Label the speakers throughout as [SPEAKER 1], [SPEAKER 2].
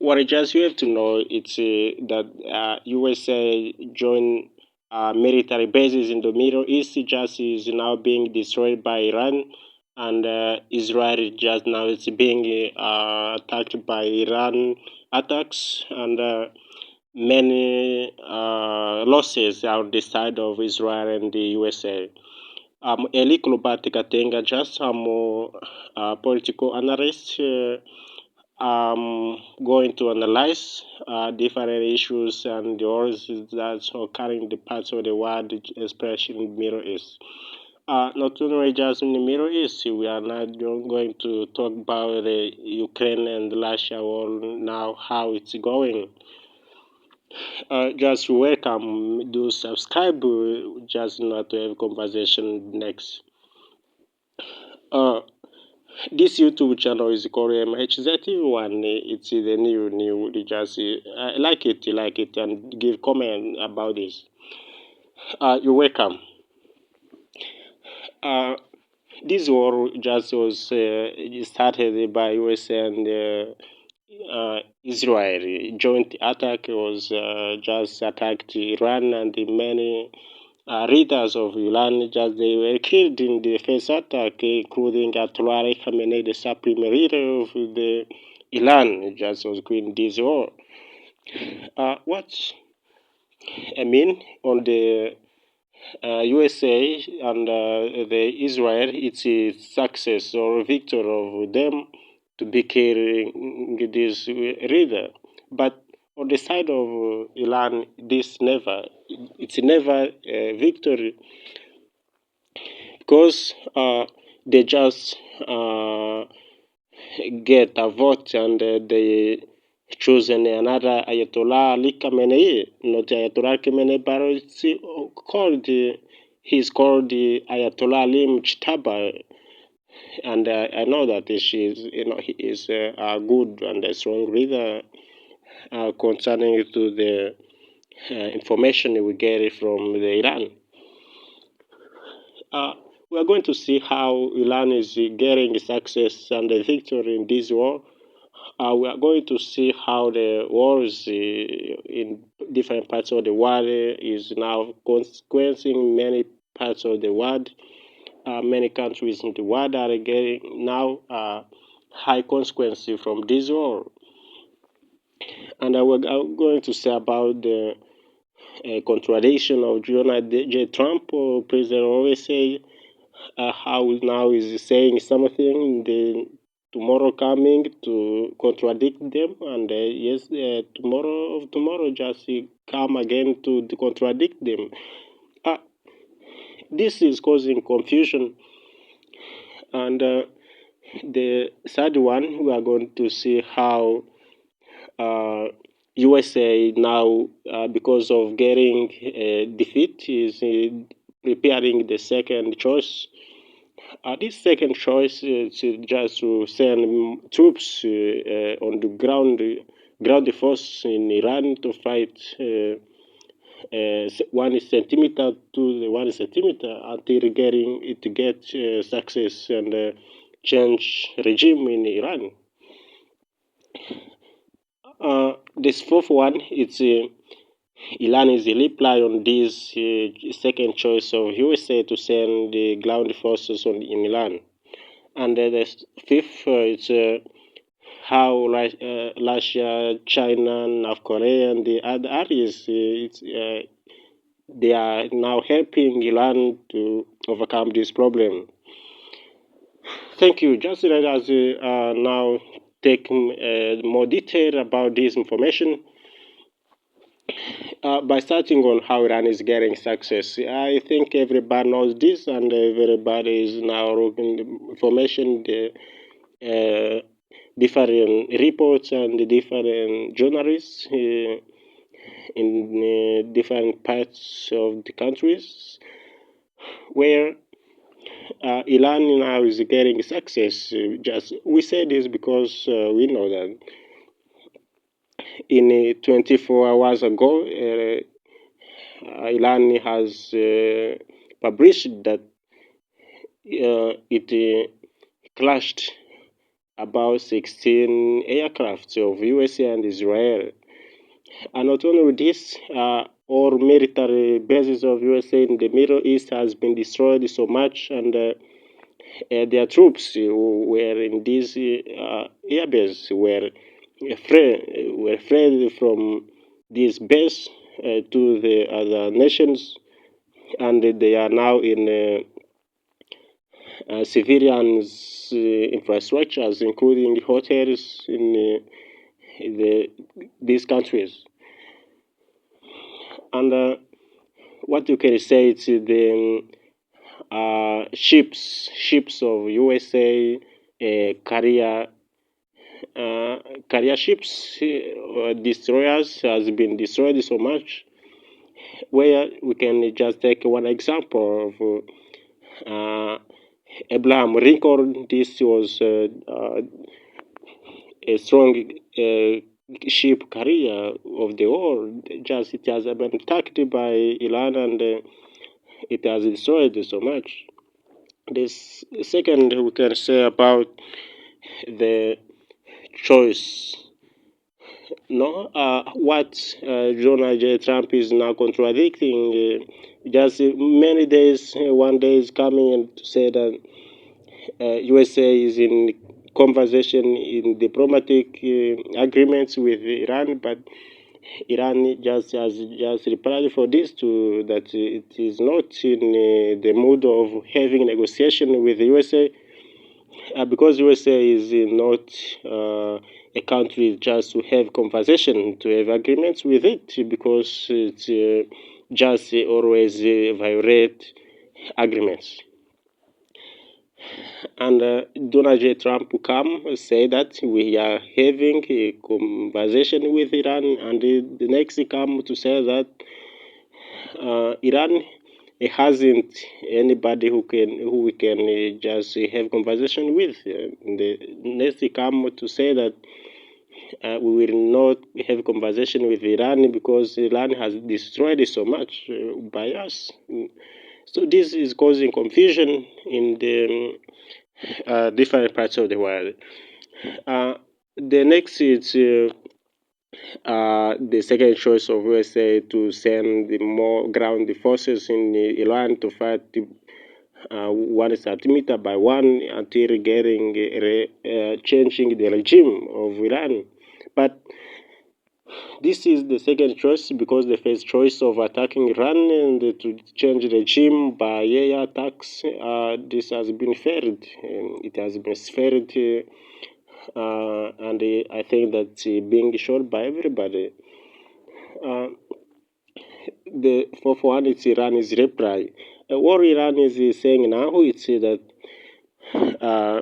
[SPEAKER 1] What I just you have to know it's that USA joined military bases in the Middle East just is now being destroyed by Iran, and Israel just now is being attacked by Iran attacks, and many losses on the side of Israel and the USA. Eli Klubati Katenga, just some political analysts. Going to analyze different issues and the wars that's occurring in the parts of the world, especially in the Middle East. Not only just in the Middle East, we are now going to talk about the Ukraine and Russia war now, how it's going. Just welcome, do subscribe, just not to have conversation next. Uh, This YouTube channel is called MHZ1. It's the new. Just like it, and give comment about this. You're welcome. Uh, this war just was started by US and Israel. Joint attack was just attacked Iran, and the many leaders of Iran just they were killed in the first attack, including Ayatollah Ali Khamenei, the supreme leader of the Iran, just was in this war. What I mean on the USA and the Israel, it's a success or victory of them to be carrying this leader. But on the side of Iran, it's never a victory because they just get a vote and they chosen another Ayatollah Ali Khamenei, not Ayatollah Khamenei, but it's called, he's called Ayatollah Ali Mujtaba, and I know that he is a good and a strong leader concerning to the information we get from the Iran. We are going to see how Iran is getting success and the victory in this war. We are going to see how the wars in different parts of the world is now consequencing many parts of the world. Many countries in the world are getting now high consequences from this war. And we're going to say about the contradiction of Donald J. Trump, President always say how now is saying something, the tomorrow coming to contradict them, and yes, tomorrow just come again to contradict them. This is causing confusion, and the third one we are going to see how USA now, because of getting defeat, is preparing the second choice. This second choice is just to send troops on the ground force in Iran to fight 1 centimeter to the 1 centimeter until getting it to get success and change regime in Iran. This fourth one, it's Iran is a reply on this second choice of USA to send the ground forces in Iran. And the fifth, it's how Russia, China, North Korea, and the other areas, they are now helping Iran to overcome this problem. Thank you. Just let us now take more detail about this information. By starting on how Iran is getting success, I think everybody knows this, and everybody is now looking the information, the different reports and the different journalists in different parts of the countries where Iran now is getting success. Just we say this because we know that in 24 hours ago, Iran has published that it clashed about 16 aircrafts of USA and Israel. And not only this, all military bases of USA in the Middle East has been destroyed so much, and their troops who were in these airbase were fled from this base to the other nations, and they are now in civilians' infrastructures, including hotels in these countries. And what you can say is the ships of USA uh, carrier ships, destroyers has been destroyed so much. Where we can just take one example of Abraham Lincoln. This was a strong ship carrier of the world. Just it has been attacked by Iran, and it has destroyed so much. This second we can say about the choice. No, what Donald J. Trump is now contradicting. Just many days, one day is coming and to say that USA is in conversation in diplomatic agreements with Iran, but Iran just has just replied for this to that it is not in the mood of having negotiation with the USA, because USA is not a country just to have conversation, to have agreements with it, because it's just always violate agreements. And Donald J. Trump come say that we are having a conversation with Iran, and the next come to say that Iran hasn't anybody who we can just have conversation with. The next come to say that we will not have conversation with Iran because Iran has destroyed so much by us. So this is causing confusion in the different parts of the world. The next is the second choice of USA to send the more ground forces in Iran to fight 1 centimeter by one until getting changing the regime of Iran. But this is the second choice because the first choice of attacking Iran and to change the regime by air attacks, this has been failed. It has been failed, and I think that being shown by everybody. Uh, the fourth one is Iran's reply. What Iran is saying now is that uh,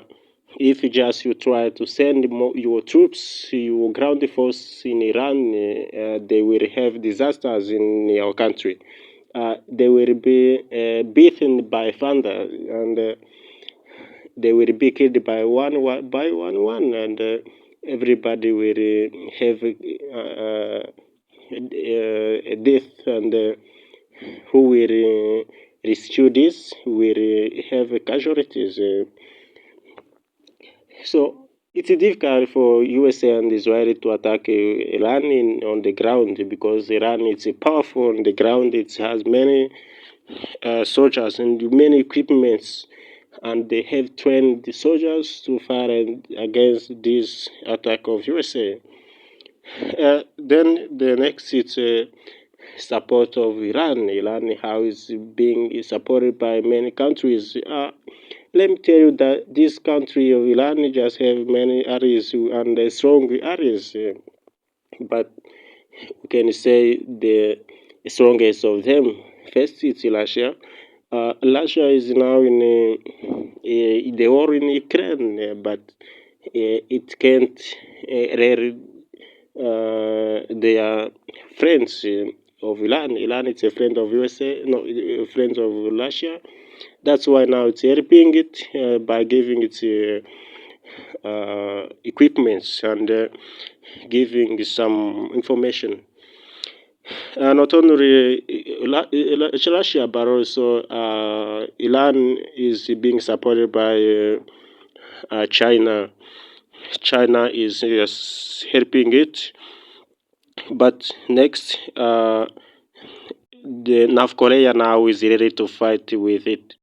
[SPEAKER 1] if just you try to send your troops, your ground force in Iran, they will have disasters in your country. They will be beaten by thunder, and they will be killed by one, and everybody will have a death, and who will rescue this will have casualties. So it's difficult for USA and Israel to attack Iran on the ground because Iran is powerful on the ground. It has many soldiers and many equipments, and they have trained the soldiers to fight against this attack of USA. Then the next is support of Iran. Iran, how is being supported by many countries. Let me tell you that this country of Iran just have many areas and strong areas, but we can say the strongest of them. First, it's Russia. Russia is now in the war in Ukraine, but it can't rare their friends of Iran. Iran is a friend of USA, no, a friend of Russia. That's why now it's helping it by giving it equipments and giving some information. Not only Russia, but also Iran is being supported by China. China is yes, helping it. But next, the North Korea now is ready to fight with it.